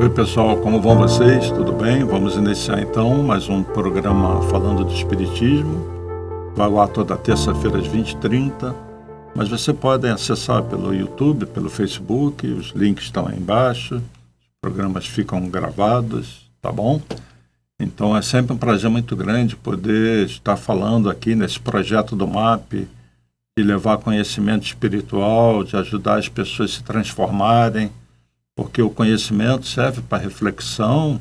Oi pessoal, como vão vocês? Tudo bem? Vamos iniciar então mais um programa falando do Espiritismo. Vai ao ar toda terça-feira às 20h30, mas você pode acessar pelo YouTube, pelo Facebook, os links estão aí embaixo, os programas ficam gravados, tá bom? Então é sempre um prazer muito grande poder estar falando aqui nesse projeto do MAP, de levar conhecimento espiritual, de ajudar as pessoas a se transformarem, porque o conhecimento serve para reflexão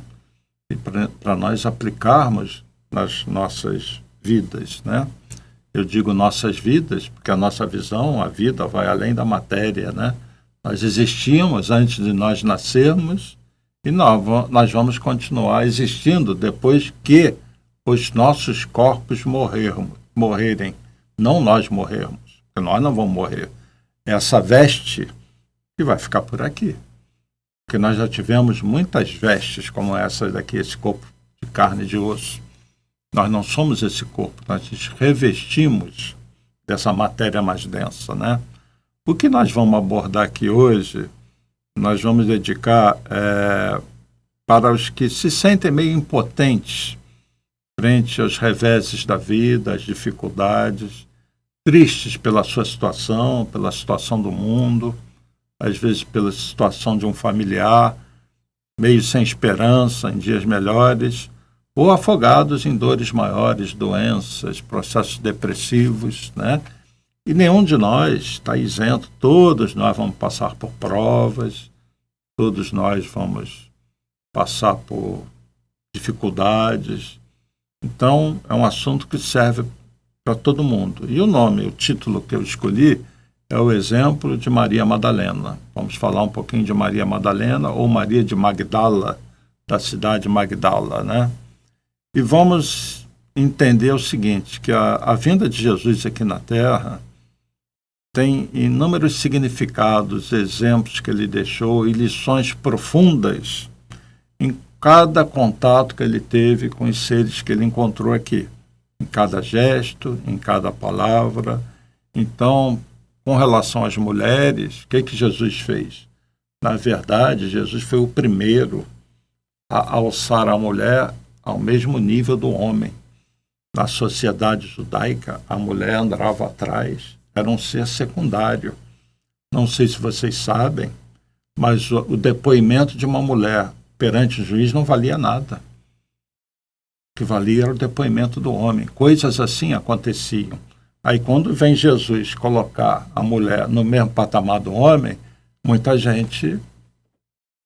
e para nós aplicarmos nas nossas vidas, né? Eu digo nossas vidas, porque a nossa visão, a vida vai além da matéria, né? Nós existimos antes de nós nascermos e nós vamos continuar existindo depois que os nossos corpos morrerem, não nós morrermos, porque nós não vamos morrer. Essa veste que vai ficar por aqui. Porque nós já tivemos muitas vestes como essa daqui, esse corpo de carne e de osso. Nós não somos esse corpo, nós nos revestimos dessa matéria mais densa, né? O que nós vamos abordar aqui hoje, nós vamos dedicar para os que se sentem meio impotentes frente aos reveses da vida, às dificuldades, tristes pela sua situação, pela situação do mundo, às vezes pela situação de um familiar, meio sem esperança em dias melhores, ou afogados em dores maiores, doenças, processos depressivos, né? E nenhum de nós está isento, todos nós vamos passar por provas, todos nós vamos passar por dificuldades. Então, é um assunto que serve para todo mundo. E o título que eu escolhi é o exemplo de Maria Madalena. Vamos falar um pouquinho de Maria Madalena ou Maria de Magdala, da cidade de Magdala, né? E vamos entender o seguinte, que a vinda de Jesus aqui na Terra tem inúmeros significados, exemplos que ele deixou e lições profundas em cada contato que ele teve com os seres que ele encontrou aqui, em cada gesto, em cada palavra. Então, com relação às mulheres, o que Jesus fez? Na verdade, Jesus foi o primeiro a alçar a mulher ao mesmo nível do homem. Na sociedade judaica, a mulher andava atrás, era um ser secundário. Não sei se vocês sabem, mas o depoimento de uma mulher perante o juiz não valia nada. O que valia era o depoimento do homem. Coisas assim aconteciam. Aí quando vem Jesus colocar a mulher no mesmo patamar do homem, muita gente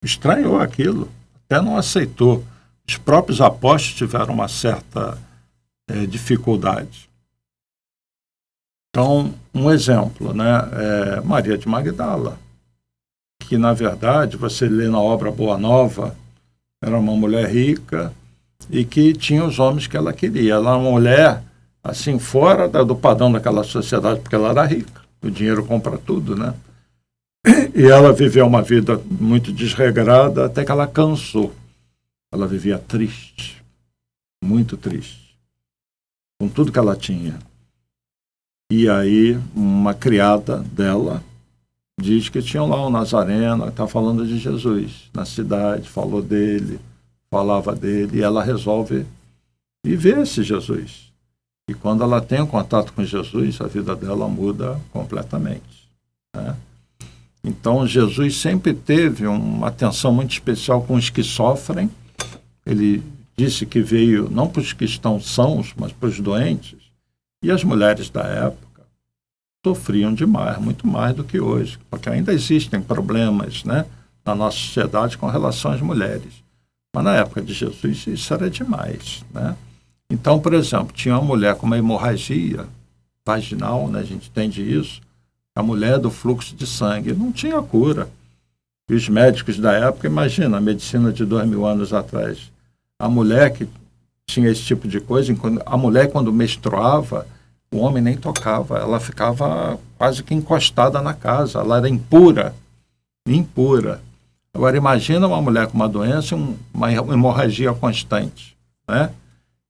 estranhou aquilo, até não aceitou. Os próprios apóstolos tiveram uma certa dificuldade. Então, um exemplo, né, Maria de Magdala, que na verdade, você lê na obra Boa Nova, era uma mulher rica e que tinha os homens que ela queria. Ela era uma mulher assim, fora do padrão daquela sociedade, porque ela era rica. O dinheiro compra tudo, né? E ela viveu uma vida muito desregrada até que ela cansou. Ela vivia triste, muito triste, com tudo que ela tinha. E aí, uma criada dela diz que tinha lá um Nazareno, está falando de Jesus na cidade, falou dele, falava dele, e ela resolve ir ver esse Jesus. E quando ela tem um contato com Jesus, a vida dela muda completamente, né? Então, Jesus sempre teve uma atenção muito especial com os que sofrem. Ele disse que veio não para os que estão sãos, mas para os doentes. E as mulheres da época sofriam demais, muito mais do que hoje, porque ainda existem problemas, né, na nossa sociedade com relação às mulheres. Mas na época de Jesus isso era demais, né? Então, por exemplo, tinha uma mulher com uma hemorragia vaginal, né, a gente entende isso, a mulher do fluxo de sangue, não tinha cura. E os médicos da época, imagina, a medicina de 2000 anos atrás, a mulher que tinha esse tipo de coisa, a mulher quando menstruava, o homem nem tocava, ela ficava quase que encostada na casa, ela era impura. Agora imagina uma mulher com uma doença, uma hemorragia constante, né?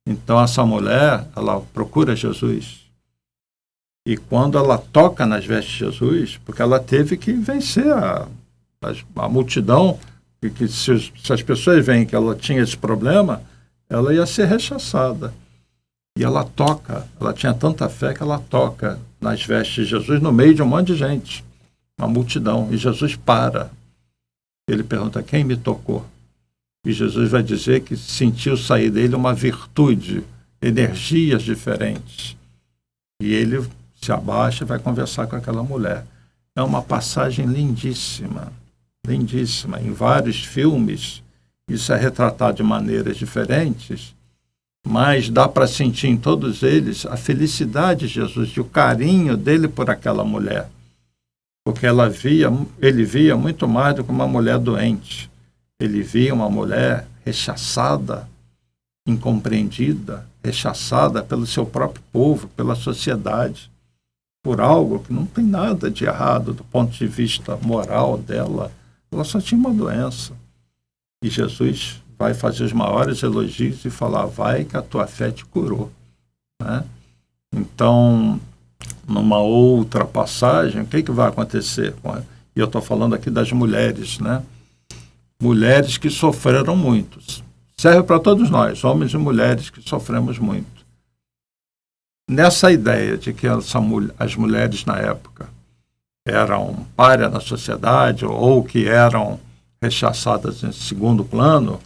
Então, essa mulher, ela procura Jesus. E quando ela toca nas vestes de Jesus, porque ela teve que vencer a multidão que se as pessoas veem que ela tinha esse problema, ela ia ser rechaçada. E ela tinha tanta fé que ela toca nas vestes de Jesus no meio de um monte de gente, uma multidão. E Jesus para. Ele pergunta, quem me tocou? E Jesus vai dizer que sentiu sair dele uma virtude, energias diferentes. E ele se abaixa e vai conversar com aquela mulher. É uma passagem lindíssima, lindíssima. Em vários filmes, isso é retratado de maneiras diferentes, mas dá para sentir em todos eles a felicidade de Jesus e o carinho dele por aquela mulher. Porque ele via muito mais do que uma mulher doente. Ele via uma mulher rechaçada, incompreendida, rechaçada pelo seu próprio povo, pela sociedade, por algo que não tem nada de errado do ponto de vista moral dela. Ela só tinha uma doença. E Jesus vai fazer os maiores elogios e falar, vai que a tua fé te curou. Né? Então, numa outra passagem, o que vai acontecer? E eu estou falando aqui das mulheres, né? Mulheres que sofreram muito. Serve para todos nós, homens e mulheres que sofremos muito. Nessa ideia de que as mulheres na época eram pária na sociedade ou que eram rechaçadas em segundo plano,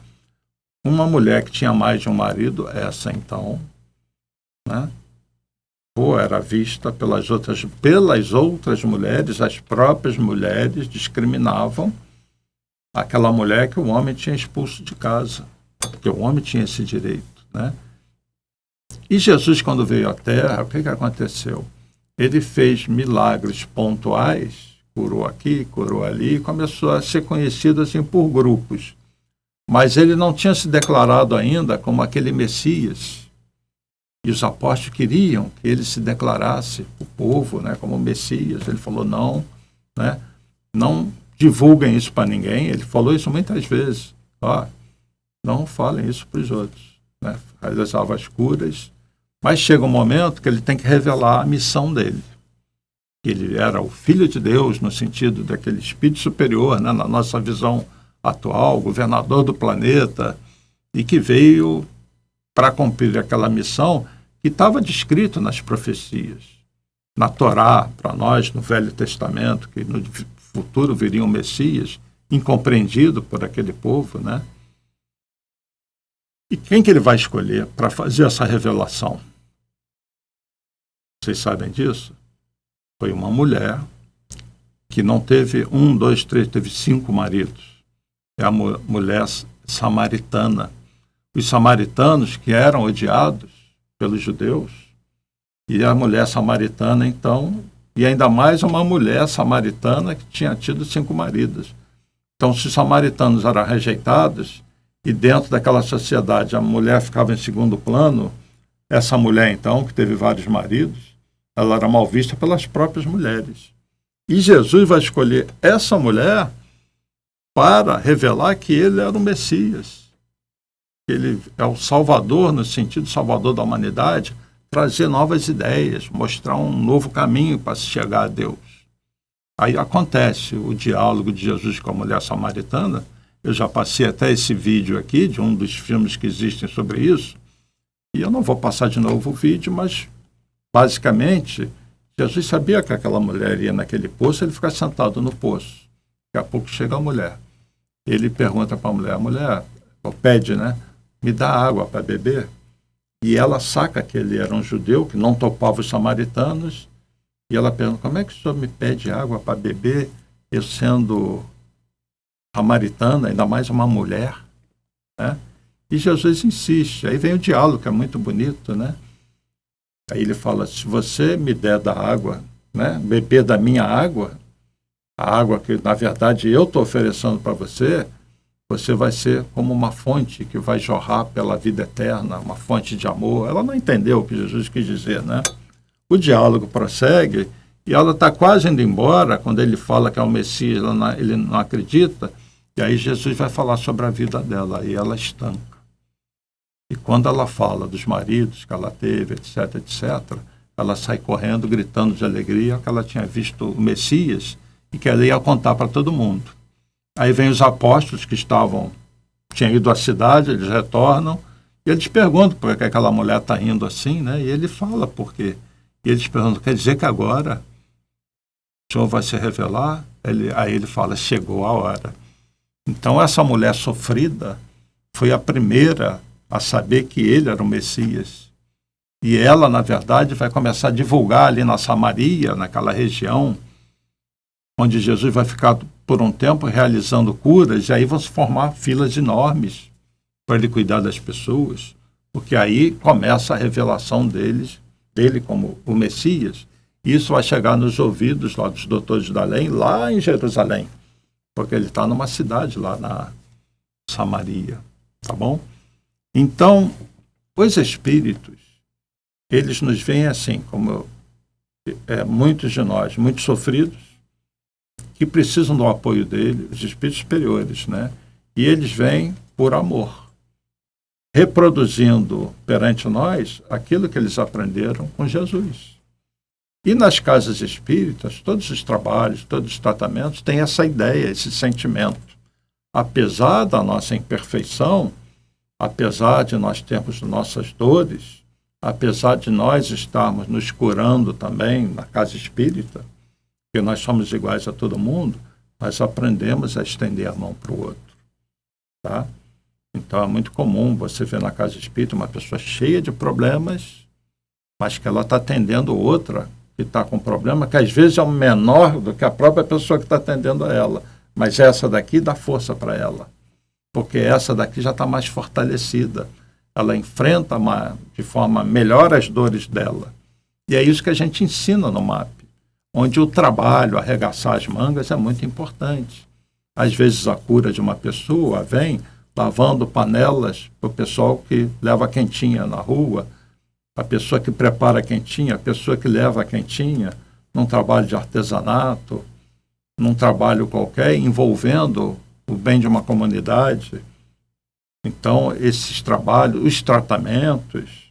uma mulher que tinha mais de um marido, essa então, né, era vista pelas outras mulheres, as próprias mulheres discriminavam aquela mulher que o homem tinha expulso de casa, porque o homem tinha esse direito, né? E Jesus, quando veio à Terra, o que aconteceu? Ele fez milagres pontuais, curou aqui, curou ali, e começou a ser conhecido assim por grupos. Mas ele não tinha se declarado ainda como aquele Messias. E os apóstolos queriam que ele se declarasse o povo, né, como Messias. Ele falou, não, né, não divulguem isso para ninguém. Ele falou isso muitas vezes. Não falem isso para os outros. Né? Realizava as curas. Mas chega um momento que ele tem que revelar a missão dele. Ele era o Filho de Deus, no sentido daquele espírito superior, né, na nossa visão atual, governador do planeta, e que veio para cumprir aquela missão que estava descrito nas profecias. Na Torá, para nós, no Velho Testamento, que no futuro viria um Messias, incompreendido por aquele povo, né? E quem que ele vai escolher para fazer essa revelação? Vocês sabem disso? Foi uma mulher que não teve 1, 2, 3, teve 5 maridos. É a mulher samaritana. Os samaritanos que eram odiados pelos judeus, e a mulher samaritana, então, e ainda mais uma mulher samaritana que tinha tido 5 maridos. Então, se os samaritanos eram rejeitados, e dentro daquela sociedade a mulher ficava em segundo plano, essa mulher, então, que teve vários maridos, ela era mal vista pelas próprias mulheres. E Jesus vai escolher essa mulher para revelar que ele era o Messias. Ele é o Salvador, no sentido Salvador da humanidade, trazer novas ideias, mostrar um novo caminho para se chegar a Deus. Aí acontece o diálogo de Jesus com a mulher samaritana. Eu já passei até esse vídeo aqui, de um dos filmes que existem sobre isso, e eu não vou passar de novo o vídeo, mas, basicamente, Jesus sabia que aquela mulher ia naquele poço, ele fica sentado no poço. Daqui a pouco chega a mulher. Ele pergunta para a mulher, pede, né? Me dá água para beber. E ela saca que ele era um judeu, que não topava os samaritanos, e ela pergunta, como é que o senhor me pede água para beber, eu sendo samaritana, ainda mais uma mulher? Né? E Jesus insiste. Aí vem o diálogo, que é muito bonito, né? Aí ele fala, se você me der da água, né, beber da minha água, a água que, na verdade, eu estou oferecendo para você, você vai ser como uma fonte que vai jorrar pela vida eterna, uma fonte de amor. Ela não entendeu o que Jesus quis dizer, né? O diálogo prossegue e ela está quase indo embora, quando ele fala que é o Messias, ele não acredita, e aí Jesus vai falar sobre a vida dela, e ela estanca. E quando ela fala dos maridos que ela teve, etc., etc., ela sai correndo, gritando de alegria, que ela tinha visto o Messias e que ela ia contar para todo mundo. Aí vem os apóstolos que tinham ido à cidade, eles retornam, e eles perguntam por que aquela mulher está indo assim, né? E ele fala por quê. E eles perguntam, quer dizer que agora o Senhor vai se revelar? Aí ele fala, chegou a hora. Então essa mulher sofrida foi a primeira a saber que ele era o Messias. E ela, na verdade, vai começar a divulgar ali na Samaria, naquela região, onde Jesus vai ficar por um tempo realizando curas, e aí vão se formar filas enormes para ele cuidar das pessoas, porque aí começa a revelação dele como o Messias. Isso vai chegar nos ouvidos lá dos doutores da lei, lá em Jerusalém, porque ele está numa cidade lá na Samaria, tá bom? Então, os espíritos, eles nos veem assim, como muitos de nós, muito sofridos, que precisam do apoio dele, os espíritos superiores, né? E eles vêm por amor, reproduzindo perante nós aquilo que eles aprenderam com Jesus. E nas casas espíritas, todos os trabalhos, todos os tratamentos têm essa ideia, esse sentimento. Apesar da nossa imperfeição, apesar de nós termos nossas dores, apesar de nós estarmos nos curando também na casa espírita, que nós somos iguais a todo mundo, nós aprendemos a estender a mão para o outro. Tá? Então é muito comum você ver na casa espírita uma pessoa cheia de problemas, mas que ela está atendendo outra que está com problema, que às vezes é um menor do que a própria pessoa que está atendendo a ela. Mas essa daqui dá força para ela, porque essa daqui já está mais fortalecida. Ela enfrenta de forma melhor as dores dela. E é isso que a gente ensina no MAP, onde o trabalho, arregaçar as mangas é muito importante. Às vezes a cura de uma pessoa vem lavando panelas para o pessoal que leva quentinha na rua, a pessoa que prepara a quentinha, a pessoa que leva a quentinha, num trabalho de artesanato, num trabalho qualquer, envolvendo o bem de uma comunidade. Então, esses trabalhos, os tratamentos,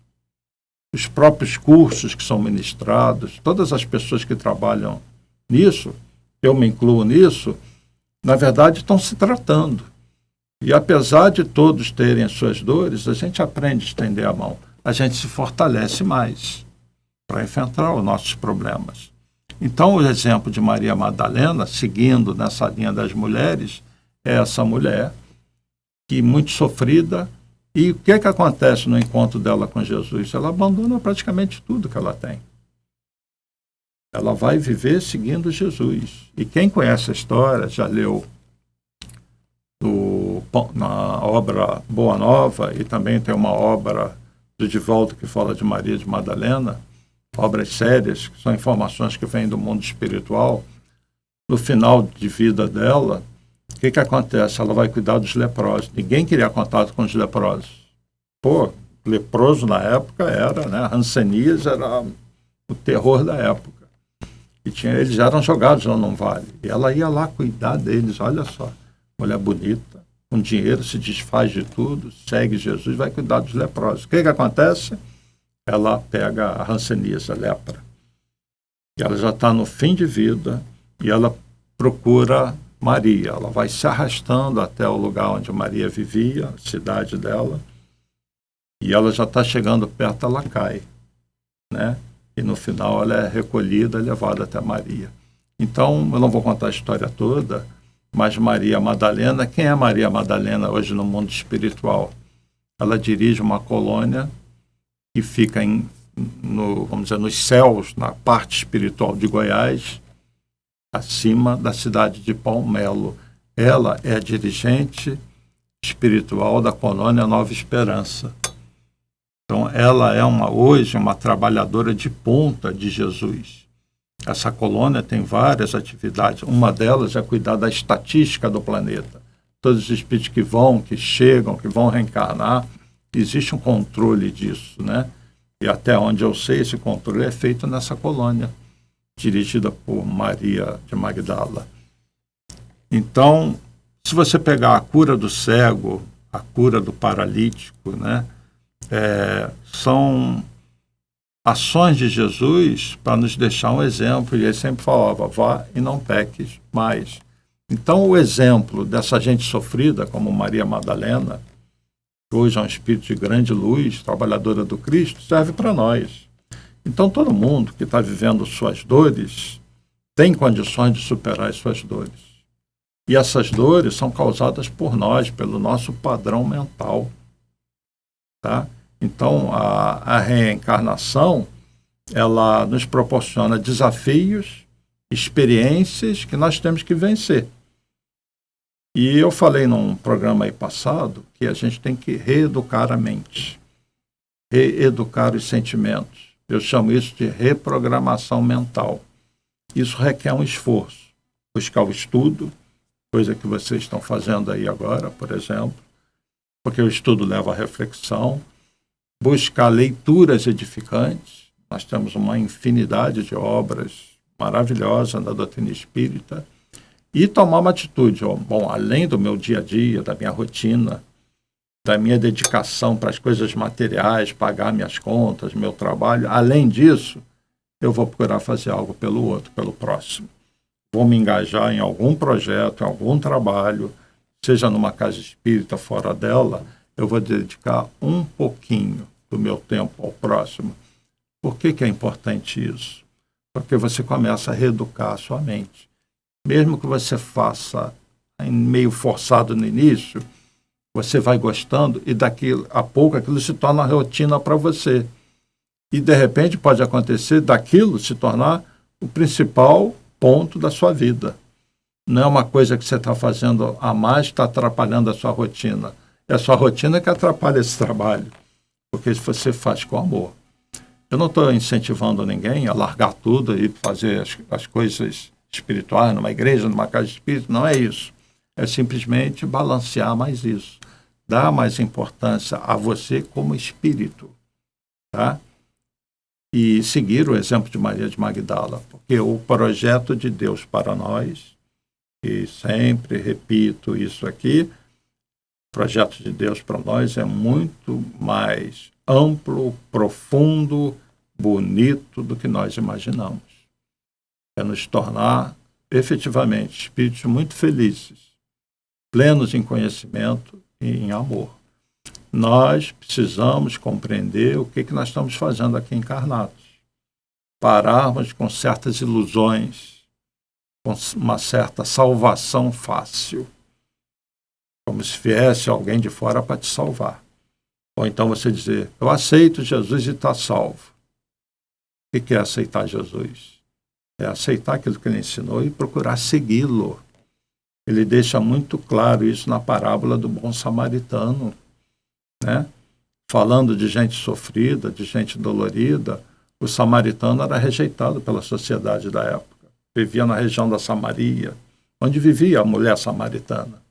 os próprios cursos que são ministrados, todas as pessoas que trabalham nisso, eu me incluo nisso, na verdade estão se tratando. E apesar de todos terem as suas dores, a gente aprende a estender a mão. A gente se fortalece mais para enfrentar os nossos problemas. Então, o exemplo de Maria Madalena, seguindo nessa linha das mulheres, é essa mulher que muito sofrida. E o que acontece no encontro dela com Jesus? Ela abandona praticamente tudo que ela tem. Ela vai viver seguindo Jesus. E quem conhece a história, já leu na obra Boa Nova, e também tem uma obra do Divaldo que fala de Maria de Madalena, obras sérias, que são informações que vêm do mundo espiritual. No final de vida dela, o que acontece? Ela vai cuidar dos leprosos. Ninguém queria contato com os leprosos. Leproso na época era, né? Hanseníase era o terror da época. E eles eram jogados lá num vale. E ela ia lá cuidar deles, olha só. Mulher bonita, com dinheiro, se desfaz de tudo, segue Jesus, vai cuidar dos leprosos. O que acontece? Ela pega a hanseníase, a lepra. E ela já está no fim de vida e ela procura Maria. Ela vai se arrastando até o lugar onde Maria vivia, a cidade dela, e ela já está chegando perto, ela cai, né? E no final ela é recolhida e levada até Maria. Então, eu não vou contar a história toda, mas Maria Madalena, quem é Maria Madalena hoje no mundo espiritual? Ela dirige uma colônia que fica vamos dizer, nos céus, na parte espiritual de Goiás, acima da cidade de Palmelo. Ela é a dirigente espiritual da colônia Nova Esperança. Então, ela é hoje uma trabalhadora de ponta de Jesus. Essa colônia tem várias atividades. Uma delas é cuidar da estatística do planeta. Todos os espíritos que vão, que chegam, que vão reencarnar, existe um controle disso, né? E até onde eu sei, esse controle é feito nessa colônia, dirigida por Maria de Magdala. Então, se você pegar a cura do cego, a cura do paralítico, né? São ações de Jesus para nos deixar um exemplo. E ele sempre falava, vá e não peques mais. Então, o exemplo dessa gente sofrida, como Maria Madalena, que hoje é um espírito de grande luz, trabalhadora do Cristo, serve para nós. Então, todo mundo que está vivendo suas dores tem condições de superar as suas dores. E essas dores são causadas por nós, pelo nosso padrão mental. Tá? Então, a reencarnação, ela nos proporciona desafios, experiências que nós temos que vencer. E eu falei num programa aí passado que a gente tem que reeducar a mente, reeducar os sentimentos. Eu chamo isso de reprogramação mental. Isso requer um esforço. Buscar o estudo, coisa que vocês estão fazendo aí agora, por exemplo, porque o estudo leva à reflexão. Buscar leituras edificantes. Nós temos uma infinidade de obras maravilhosas na doutrina espírita. E tomar uma atitude. Bom, além do meu dia a dia, da minha rotina, da minha dedicação para as coisas materiais, pagar minhas contas, meu trabalho, além disso, eu vou procurar fazer algo pelo outro, pelo próximo. Vou me engajar em algum projeto, em algum trabalho, seja numa casa espírita, fora dela, eu vou dedicar um pouquinho do meu tempo ao próximo. Por que é importante isso? Porque você começa a reeducar a sua mente. Mesmo que você faça meio forçado no início, você vai gostando e daqui a pouco aquilo se torna rotina para você. E de repente pode acontecer daquilo se tornar o principal ponto da sua vida. Não é uma coisa que você está fazendo a mais, está atrapalhando a sua rotina. É a sua rotina que atrapalha esse trabalho, porque você faz com amor. Eu não estou incentivando ninguém a largar tudo e fazer as coisas espirituais numa igreja, numa casa espírita, não é isso. É simplesmente balancear mais isso. Dar mais importância a você como espírito. Tá? E seguir o exemplo de Maria de Magdala, porque o projeto de Deus para nós, e sempre repito isso aqui, o projeto de Deus para nós é muito mais amplo, profundo, bonito do que nós imaginamos. É nos tornar efetivamente espíritos muito felizes, plenos em conhecimento e em amor. Nós precisamos compreender o que nós estamos fazendo aqui encarnados. Pararmos com certas ilusões, com uma certa salvação fácil, como se viesse alguém de fora para te salvar. Ou então você dizer, eu aceito Jesus e está salvo. O que é aceitar Jesus? É aceitar aquilo que ele ensinou e procurar segui-lo. Ele deixa muito claro isso na parábola do bom samaritano, né? Falando de gente sofrida, de gente dolorida, o samaritano era rejeitado pela sociedade da época. Vivia na região da Samaria, onde vivia a mulher samaritana.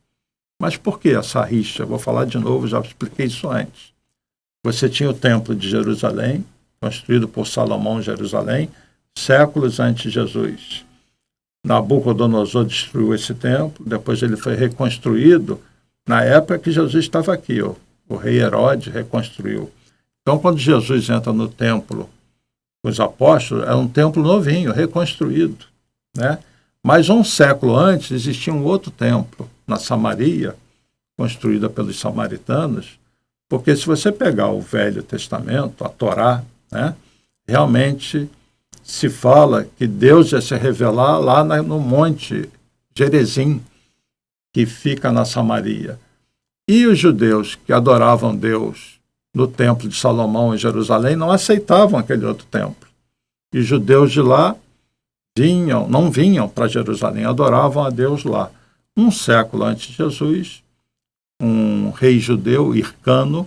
Mas por que essa rixa? Eu vou falar de novo, já expliquei isso antes. Você tinha o templo de Jerusalém, construído por Salomão em Jerusalém, séculos antes de Jesus. Nabucodonosor destruiu esse templo, depois ele foi reconstruído na época que Jesus estava aqui. O rei Herodes reconstruiu. Então, quando Jesus entra no templo com os apóstolos, era um templo novinho, reconstruído, né? Mas um século antes existia um outro templo na Samaria, construída pelos samaritanos, porque se você pegar o Velho Testamento, a Torá, né, realmente se fala que Deus ia se revelar lá no Monte Gerizim, que fica na Samaria. E os judeus que adoravam Deus no templo de Salomão em Jerusalém não aceitavam aquele outro templo. E os judeus de lá não vinham para Jerusalém, adoravam a Deus lá. Um século antes de Jesus, um rei judeu, Hircano,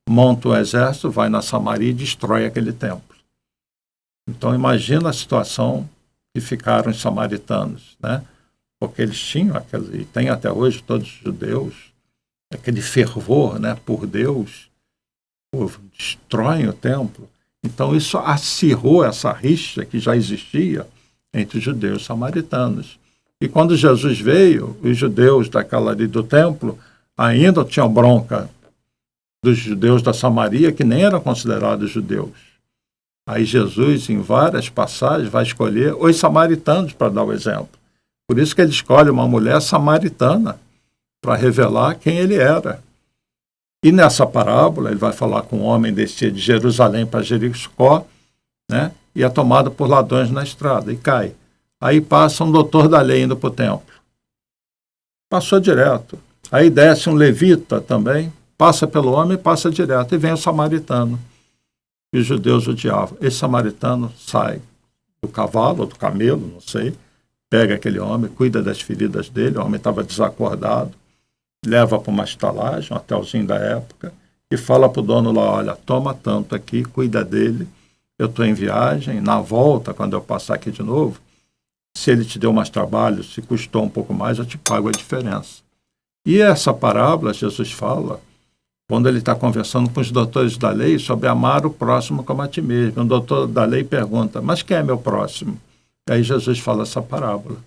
monta um exército, vai na Samaria e destrói aquele templo. Então, imagina a situação que ficaram os samaritanos, né? Porque eles tinham e tem até hoje todos os judeus, aquele fervor, né, por Deus, destroem o templo. Então, isso acirrou essa rixa que já existia entre os judeus e samaritanos. E quando Jesus veio, os judeus daquela ali do templo ainda tinham bronca dos judeus da Samaria, que nem eram considerados judeus. Aí Jesus, em várias passagens, vai escolher os samaritanos para dar o exemplo. Por isso que ele escolhe uma mulher samaritana para revelar quem ele era. E nessa parábola, ele vai falar com um homem descia de Jerusalém para Jericó, né? E é tomado por ladrões na estrada e cai. Aí passa um doutor da lei indo para o templo. Passou direto. Aí desce um levita também, passa pelo homem e passa direto. E vem o samaritano. E os judeus odiavam. Esse samaritano sai do cavalo ou do camelo, não sei, pega aquele homem, cuida das feridas dele, o homem estava desacordado, leva para uma estalagem, um hotelzinho da época, e fala para o dono lá, olha, toma tanto aqui, cuida dele, eu estou em viagem, na volta, quando eu passar aqui de novo, se ele te deu mais trabalho, se custou um pouco mais, eu te pago a diferença. E essa parábola, Jesus fala, quando ele está conversando com os doutores da lei sobre amar o próximo como a ti mesmo. O doutor da lei pergunta, mas quem é meu próximo? E aí Jesus fala essa parábola.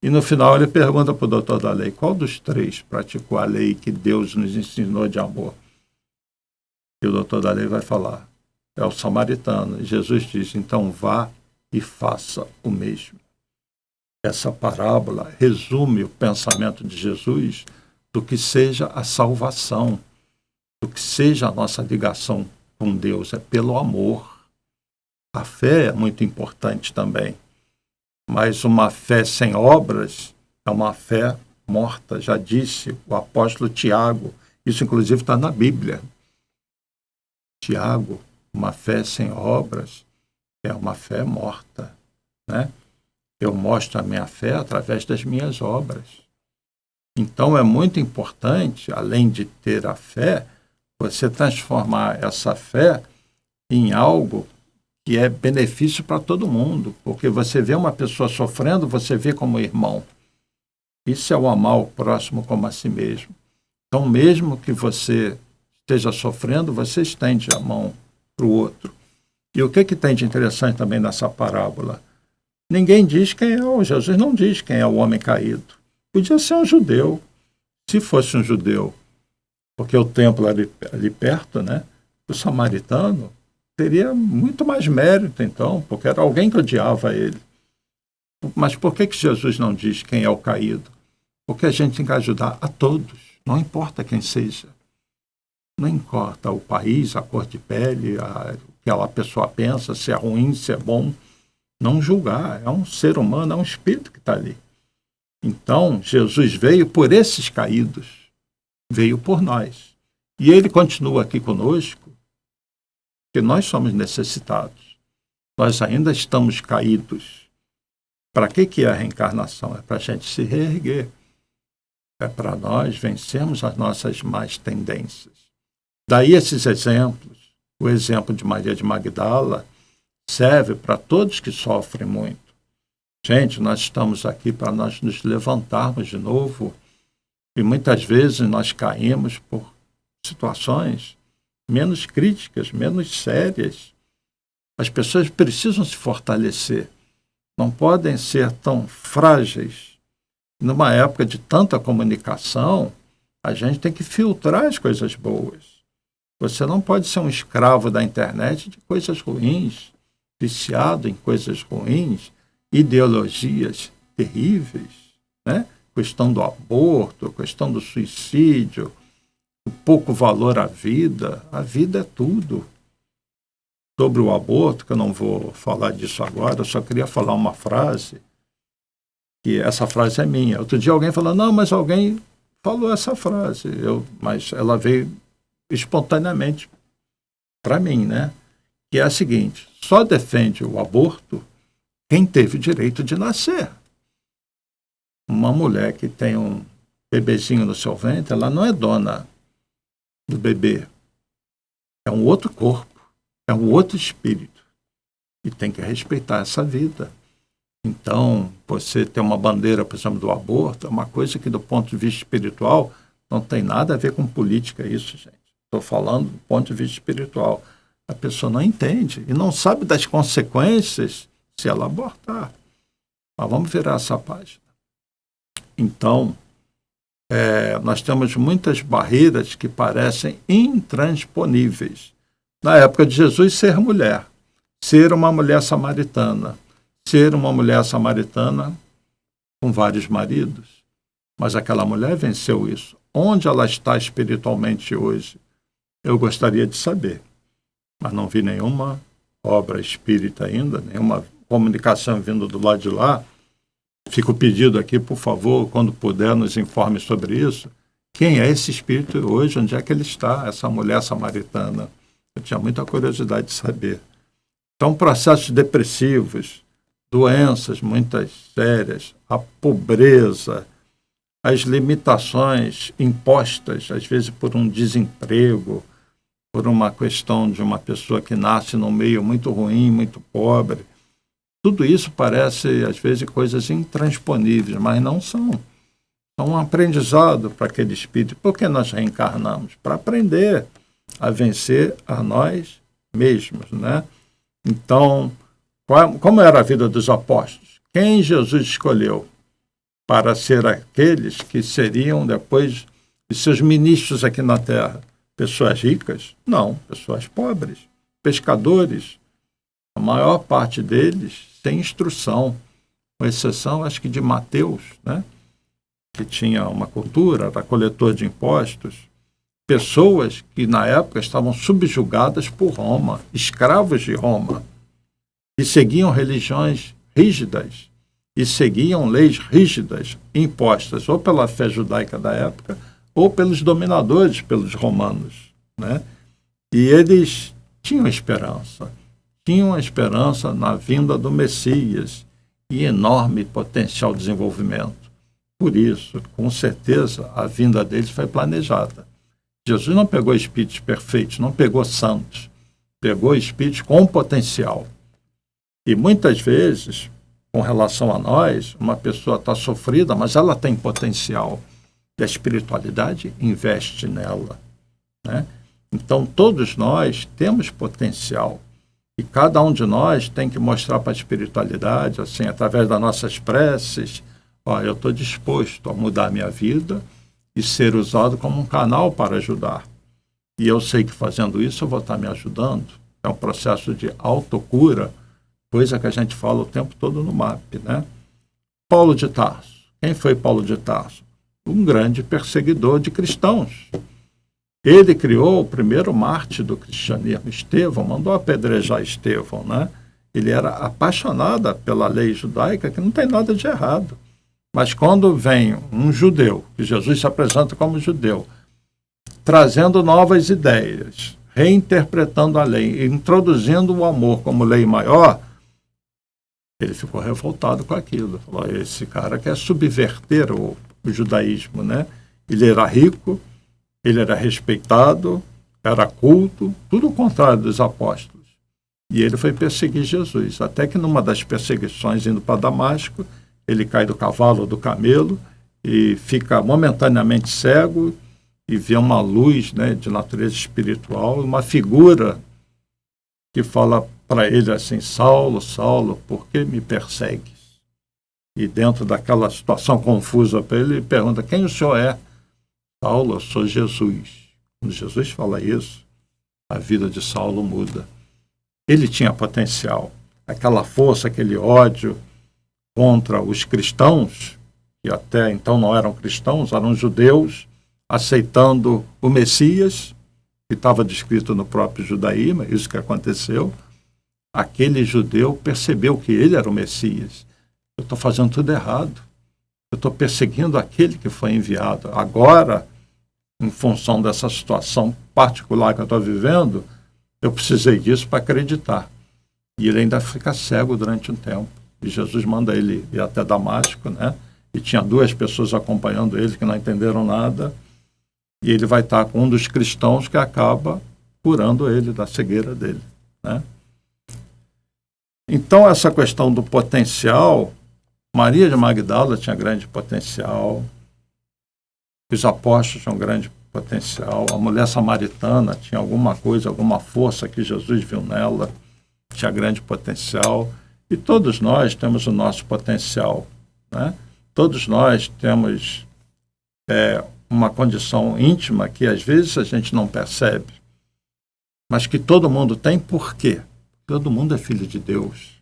E no final ele pergunta para o doutor da lei, qual dos três praticou a lei que Deus nos ensinou de amor? E o doutor da lei vai falar, é o samaritano. E Jesus diz, então vá e faça o mesmo. Essa parábola resume o pensamento de Jesus do que seja a salvação, do que seja a nossa ligação com Deus, é pelo amor. A fé é muito importante também, mas uma fé sem obras é uma fé morta, já disse o apóstolo Tiago, isso inclusive está na Bíblia. Tiago, uma fé sem obras é uma fé morta, né? Eu mostro a minha fé através das minhas obras. Então é muito importante, além de ter a fé, você transformar essa fé em algo que é benefício para todo mundo, porque você vê uma pessoa sofrendo, você vê como irmão. Isso é o amar o próximo como a si mesmo. Então, mesmo que você esteja sofrendo, você estende a mão para o outro. E o que tem de interessante também nessa parábola? Ninguém diz quem é, Jesus não diz quem é o homem caído. Podia ser um judeu. Se fosse um judeu, porque o templo era ali perto, né? O samaritano teria muito mais mérito, então, porque era alguém que odiava ele. Mas por que Jesus não diz quem é o caído? Porque a gente tem que ajudar a todos, não importa quem seja. Não importa o país, a cor de pele, o que aquela pessoa pensa, se é ruim, se é bom. Não julgar, é um ser humano, é um espírito que está ali. Então, Jesus veio por esses caídos, veio por nós. E ele continua aqui conosco, porque nós somos necessitados. Nós ainda estamos caídos. Para que é a reencarnação? É para a gente se reerguer. É para nós vencermos as nossas más tendências. Daí esses exemplos. O exemplo de Maria de Magdala serve para todos que sofrem muito. Gente, nós estamos aqui para nós nos levantarmos de novo e muitas vezes nós caímos por situações menos críticas, menos sérias. As pessoas precisam se fortalecer. Não podem ser tão frágeis. Numa época de tanta comunicação, a gente tem que filtrar as coisas boas. Você não pode ser um escravo da internet de coisas ruins, viciado em coisas ruins, ideologias terríveis, né? Questão do aborto, questão do suicídio, o pouco valor à vida. A vida é tudo. Sobre o aborto, que eu não vou falar disso agora, eu só queria falar uma frase, que essa frase é minha. Outro dia alguém falou, não, mas alguém falou essa frase, mas ela veio espontaneamente para mim, né? Que é a seguinte, só defende o aborto quem teve o direito de nascer. Uma mulher que tem um bebezinho no seu ventre, ela não é dona do bebê. É um outro corpo, é um outro espírito. E tem que respeitar essa vida. Então, você ter uma bandeira, por exemplo, do aborto, é uma coisa que, do ponto de vista espiritual, não tem nada a ver com política isso, gente. Estou falando do ponto de vista espiritual. A pessoa não entende e não sabe das consequências se ela abortar. Mas vamos virar essa página. Então, nós temos muitas barreiras que parecem intransponíveis. Na época de Jesus, ser mulher, ser uma mulher samaritana. Ser uma mulher samaritana com vários maridos. Mas aquela mulher venceu isso. Onde ela está espiritualmente hoje? Eu gostaria de saber. Mas não vi nenhuma obra espírita ainda, nenhuma comunicação vindo do lado de lá. Fica o pedido aqui, por favor, quando puder, nos informe sobre isso. Quem é esse espírito hoje? Onde é que ele está, essa mulher samaritana? Eu tinha muita curiosidade de saber. Então, processos depressivos, doenças muitas sérias, a pobreza, as limitações impostas, às vezes por um desemprego, por uma questão de uma pessoa que nasce num meio muito ruim, muito pobre. Tudo isso parece, às vezes, coisas intransponíveis, mas não são. São um aprendizado para aquele espírito. Por que nós reencarnamos? Para aprender a vencer a nós mesmos, né? Então, como era a vida dos apóstolos? Quem Jesus escolheu para ser aqueles que seriam depois de seus ministros aqui na Terra? Pessoas ricas? Não, pessoas pobres, pescadores. A maior parte deles sem instrução, com exceção, acho que de Mateus, né? Que tinha uma cultura, era coletor de impostos. Pessoas que na época estavam subjugadas por Roma, escravos de Roma, e seguiam religiões rígidas, e seguiam leis rígidas impostas ou pela fé judaica da época ou pelos dominadores, pelos romanos, né? E eles tinham esperança na vinda do Messias e enorme potencial de desenvolvimento. Por isso, com certeza, a vinda deles foi planejada. Jesus não pegou espíritos perfeitos, não pegou santos, pegou espíritos com potencial. E muitas vezes, com relação a nós, uma pessoa está sofrida, mas ela tem potencial. E a espiritualidade investe nela, né? Então, todos nós temos potencial. E cada um de nós tem que mostrar para a espiritualidade, assim, através das nossas preces, eu estou disposto a mudar a minha vida e ser usado como um canal para ajudar. E eu sei que fazendo isso eu vou estar me ajudando. É um processo de autocura, coisa que a gente fala o tempo todo no MAP, né? Paulo de Tarso. Quem foi Paulo de Tarso? Um grande perseguidor de cristãos. Ele criou o primeiro mártir do cristianismo, Estevão, mandou apedrejar Estevão, né? Ele era apaixonado pela lei judaica, que não tem nada de errado. Mas quando vem um judeu, que Jesus se apresenta como judeu, trazendo novas ideias, reinterpretando a lei, introduzindo o amor como lei maior, ele ficou revoltado com aquilo. Falou, esse cara quer subverter o judaísmo, né? Ele era rico, ele era respeitado, era culto, tudo o contrário dos apóstolos. E ele foi perseguir Jesus, até que numa das perseguições indo para Damasco, ele cai do cavalo ou do camelo e fica momentaneamente cego e vê uma luz, né, de natureza espiritual, uma figura que fala para ele assim, Saulo, Saulo, por que me persegues? E dentro daquela situação confusa para ele pergunta, quem o senhor é? Saulo, eu sou Jesus. Quando Jesus fala isso, a vida de Saulo muda. Ele tinha potencial. Aquela força, aquele ódio contra os cristãos, que até então não eram cristãos, eram judeus, aceitando o Messias, que estava descrito no próprio judaísmo, isso que aconteceu. Aquele judeu percebeu que ele era o Messias. Eu estou fazendo tudo errado. Eu estou perseguindo aquele que foi enviado. Agora, em função dessa situação particular que eu estou vivendo, eu precisei disso para acreditar. E ele ainda fica cego durante um tempo. E Jesus manda ele ir até Damasco, né? E tinha 2 pessoas acompanhando ele que não entenderam nada. E ele vai estar com um dos cristãos que acaba curando ele da cegueira dele, né? Então, essa questão do potencial, Maria de Magdala tinha grande potencial, os apóstolos tinham grande potencial, a mulher samaritana tinha alguma coisa, alguma força que Jesus viu nela, tinha grande potencial, e todos nós temos o nosso potencial, né? Todos nós temos uma condição íntima que às vezes a gente não percebe, mas que todo mundo tem. Por quê? Todo mundo é filho de Deus.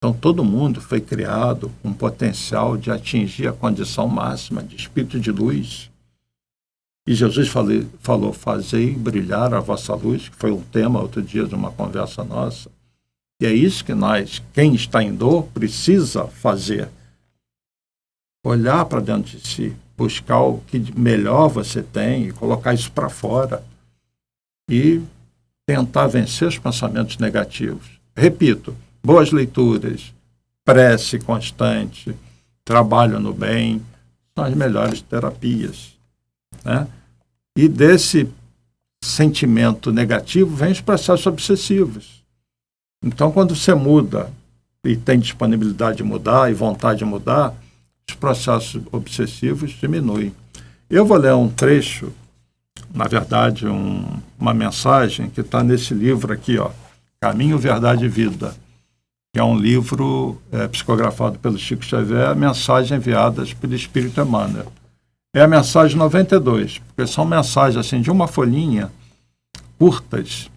Então, todo mundo foi criado com potencial de atingir a condição máxima de espírito de luz. E Jesus falou, fazei brilhar a vossa luz, que foi um tema outro dia de uma conversa nossa. E é isso que nós, quem está em dor, precisa fazer. Olhar para dentro de si, buscar o que melhor você tem e colocar isso para fora. E tentar vencer os pensamentos negativos. Repito, boas leituras, prece constante, trabalho no bem, são as melhores terapias, né? E desse sentimento negativo vem os processos obsessivos. Então, quando você muda e tem disponibilidade de mudar e vontade de mudar, os processos obsessivos diminuem. Eu vou ler um trecho, na verdade, uma mensagem que está nesse livro aqui, ó, Caminho, Verdade e Vida, que é um livro psicografado pelo Chico Xavier, mensagens enviadas pelo Espírito Emmanuel. É a mensagem 92, porque são mensagens assim, de uma folhinha, curtas,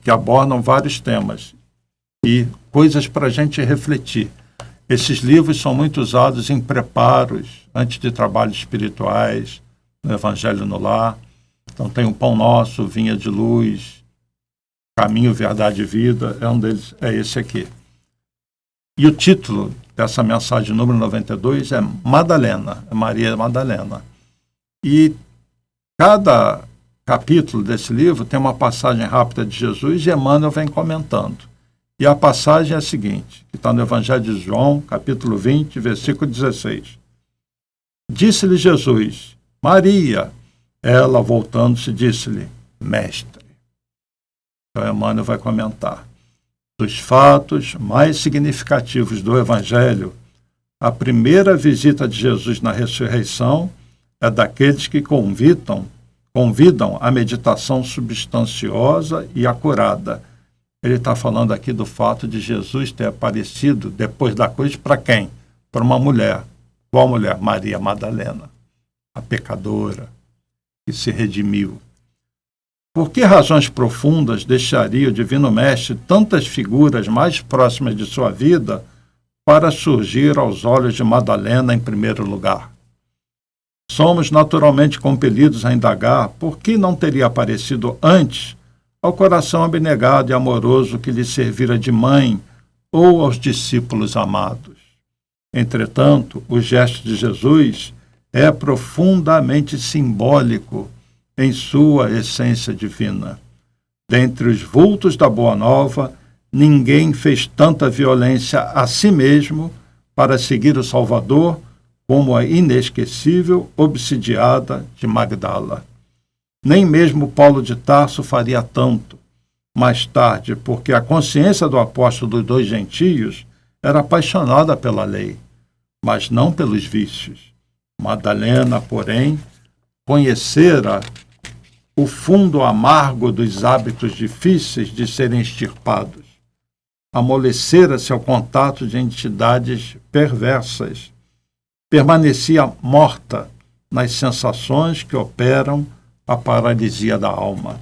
que abordam vários temas e coisas para a gente refletir. Esses livros são muito usados em preparos, antes de trabalhos espirituais, no Evangelho no Lar. Então tem o Pão Nosso, Vinha de Luz, Caminho, Verdade e Vida, um deles é esse aqui. E o título dessa mensagem número 92 é Madalena, é Maria Madalena. E cada capítulo desse livro tem uma passagem rápida de Jesus e Emmanuel vem comentando. E a passagem é a seguinte, que está no Evangelho de João, capítulo 20, versículo 16. Disse-lhe Jesus, Maria. Ela, voltando-se, disse-lhe, Mestre. Então, Emmanuel vai comentar. Dos fatos mais significativos do Evangelho, a primeira visita de Jesus na ressurreição é daqueles que convidam à meditação substanciosa e acurada. Ele está falando aqui do fato de Jesus ter aparecido depois da cruz para quem? Para uma mulher. Qual mulher? Maria Madalena, a pecadora, que se redimiu. Por que razões profundas deixaria o Divino Mestre tantas figuras mais próximas de sua vida para surgir aos olhos de Madalena em primeiro lugar? Somos naturalmente compelidos a indagar por que não teria aparecido antes ao coração abnegado e amoroso que lhe servira de mãe ou aos discípulos amados. Entretanto, o gesto de Jesus é profundamente simbólico em sua essência divina. Dentre os vultos da Boa Nova, ninguém fez tanta violência a si mesmo para seguir o Salvador como a inesquecível obsidiada de Magdala. Nem mesmo Paulo de Tarso faria tanto. Mais tarde, porque a consciência do apóstolo dos dois gentios era apaixonada pela lei, mas não pelos vícios. Madalena, porém, conhecera o fundo amargo dos hábitos difíceis de serem extirpados. Amolecera-se ao contato de entidades perversas. Permanecia morta nas sensações que operam a paralisia da alma.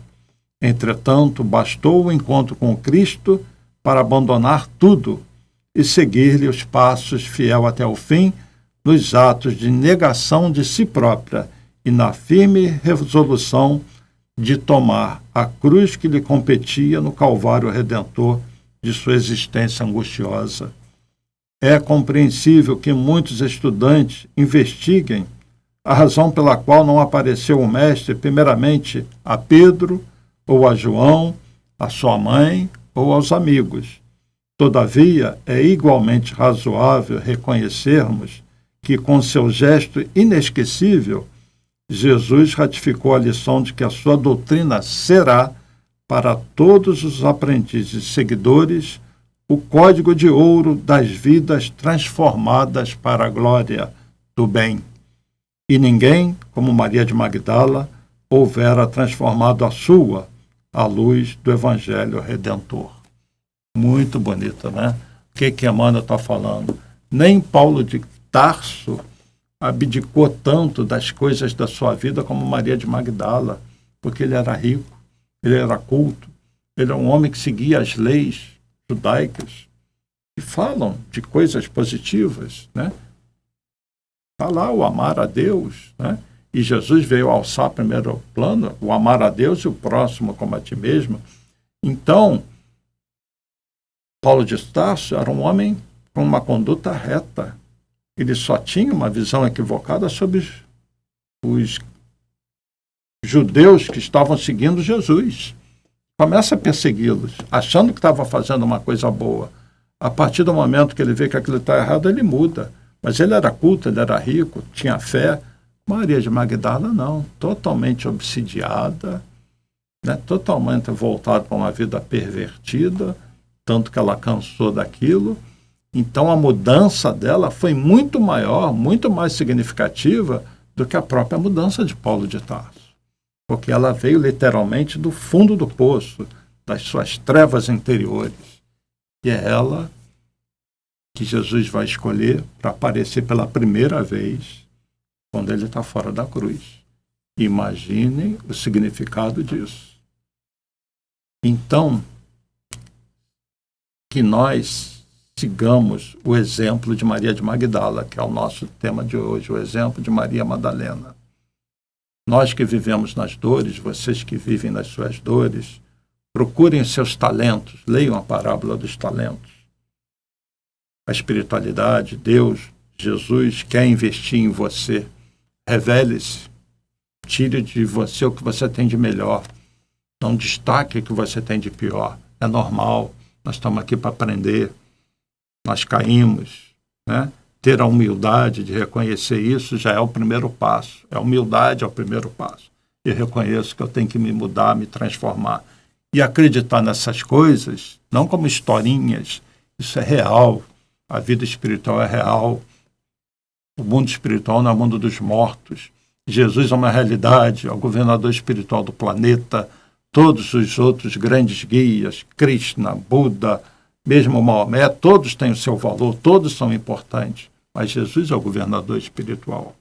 Entretanto, bastou o encontro com Cristo para abandonar tudo e seguir-lhe os passos fiel até o fim nos atos de negação de si própria e na firme resolução de tomar a cruz que lhe competia no Calvário Redentor de sua existência angustiosa. É compreensível que muitos estudantes investiguem a razão pela qual não apareceu o Mestre, primeiramente, a Pedro, ou a João, a sua mãe, ou aos amigos. Todavia, é igualmente razoável reconhecermos que, com seu gesto inesquecível, Jesus ratificou a lição de que a sua doutrina será, para todos os aprendizes e seguidores, o código de ouro das vidas transformadas para a glória do bem. E ninguém, como Maria de Magdala, houvera transformado a sua, à luz do Evangelho Redentor. Muito bonito, né? O que Emmanuel está falando? Nem Paulo de Tarso abdicou tanto das coisas da sua vida como Maria de Magdala, porque ele era rico, ele era culto, ele era um homem que seguia as leis judaicas. que falam de coisas positivas, né? Está lá o amar a Deus, né? E Jesus veio alçar primeiro plano, o amar a Deus e o próximo como a ti mesmo. Então, Paulo de Tarso era um homem com uma conduta reta. Ele só tinha uma visão equivocada sobre os judeus que estavam seguindo Jesus. Começa a persegui-los, achando que estava fazendo uma coisa boa. A partir do momento que ele vê que aquilo está errado, ele muda. Mas ele era culto, ele era rico, tinha fé. Maria de Magdala não, totalmente obsidiada, né? Totalmente voltada para uma vida pervertida, tanto que ela cansou daquilo. Então a mudança dela foi muito maior, muito mais significativa do que a própria mudança de Paulo de Tarso. Porque ela veio literalmente do fundo do poço, das suas trevas interiores. E é ela que Jesus vai escolher para aparecer pela primeira vez quando ele está fora da cruz. Imaginem o significado disso. Então, que nós sigamos o exemplo de Maria de Magdala, que é o nosso tema de hoje, o exemplo de Maria Madalena. Nós que vivemos nas dores, vocês que vivem nas suas dores, procurem seus talentos, leiam a parábola dos talentos. A espiritualidade, Deus, Jesus quer investir em você. Revele-se, tire de você o que você tem de melhor. Não destaque o que você tem de pior. É normal, nós estamos aqui para aprender. Nós caímos, né? Ter a humildade de reconhecer isso já é o primeiro passo. A humildade é o primeiro passo. Eu reconheço que eu tenho que me mudar, me transformar. E acreditar nessas coisas, não como historinhas, isso é real. A vida espiritual é real. O mundo espiritual não é o mundo dos mortos. Jesus é uma realidade, é o governador espiritual do planeta. Todos os outros grandes guias, Krishna, Buda, mesmo Maomé, todos têm o seu valor, todos são importantes. Mas Jesus é o governador espiritual.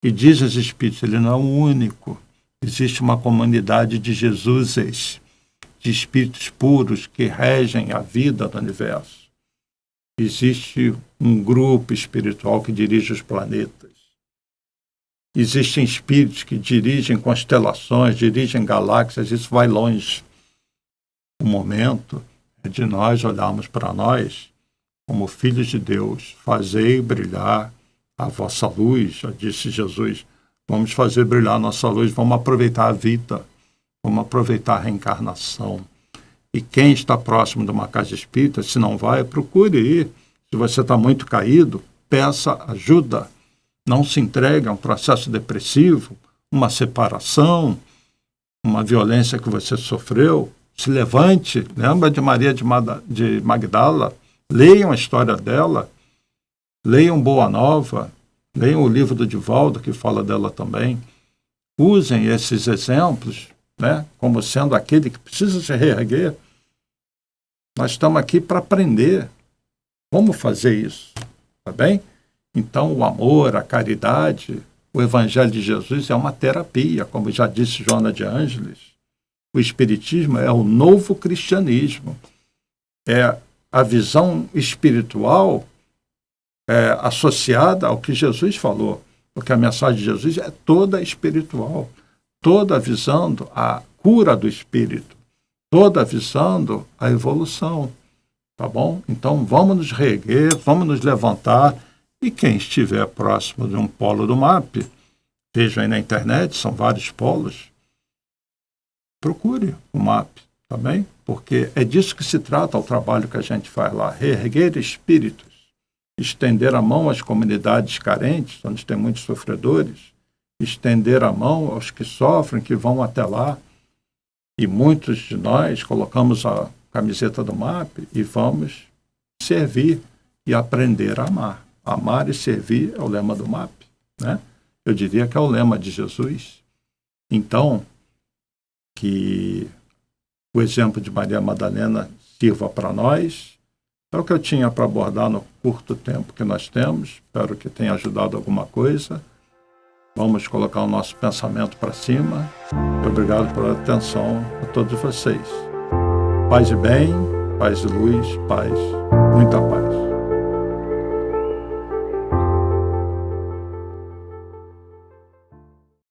E diz os Espíritos, ele não é o único. Existe uma comunidade de Jesuses, de espíritos puros que regem a vida do universo. Existe um grupo espiritual que dirige os planetas. Existem espíritos que dirigem constelações, dirigem galáxias, isso vai longe. O momento é de nós olharmos para nós como filhos de Deus. Fazei brilhar a vossa luz, já disse Jesus. Vamos fazer brilhar a nossa luz, vamos aproveitar a vida, vamos aproveitar a reencarnação. E quem está próximo de uma casa espírita, se não vai, procure ir. Se você está muito caído, peça ajuda. Não se entregue a um processo depressivo, uma separação, uma violência que você sofreu. Se levante, lembra de Maria de Magdala, leiam a história dela, leiam Boa Nova, leiam o livro do Divaldo, que fala dela também. Usem esses exemplos, né, como sendo aquele que precisa se reerguer. Nós estamos aqui para aprender como fazer isso, tá bem? Então, o amor, a caridade, o Evangelho de Jesus é uma terapia, como já disse Joana de Ângeles. O Espiritismo é o novo cristianismo. É a visão espiritual associada ao que Jesus falou. Porque a mensagem de Jesus é toda espiritual, toda visando a cura do espírito, toda visando a evolução. Tá bom? Então, vamos nos reerguer, vamos nos levantar. E quem estiver próximo de um polo do MAP, veja aí na internet, são vários polos, procure o MAP, tá bem? Porque é disso que se trata o trabalho que a gente faz lá, reerguer espíritos, estender a mão às comunidades carentes, onde tem muitos sofredores, estender a mão aos que sofrem, que vão até lá. E muitos de nós colocamos a camiseta do MAP e vamos servir e aprender a amar. Amar e servir é o lema do MAP, né? Eu diria que é o lema de Jesus. Então, que o exemplo de Maria Madalena sirva para nós. É o que eu tinha para abordar no curto tempo que nós temos. Espero que tenha ajudado alguma coisa. Vamos colocar o nosso pensamento para cima. Obrigado pela atenção a todos vocês. Paz e bem, paz e luz, paz. Muita paz.